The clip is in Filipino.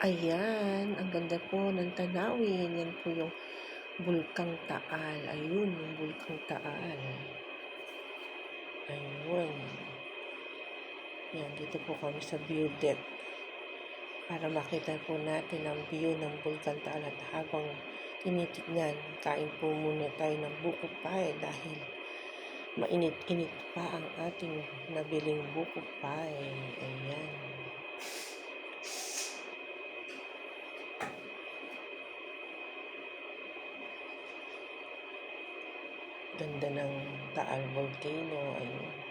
Ayan, ang ganda po ng tanawin. Yan po yung Bulkang Taal. Ayun, yung Bulkang Taal. Ayun. Yan, dito po kami sa view deck para makita po natin ang view ng Bulkang Taal. At habang tinitignan, kain po muna tayo ng buko pie dahil mainit-init pa ang ating nabiling buko pie. Ayan. Ganda ng Taal Volcano. Ayun.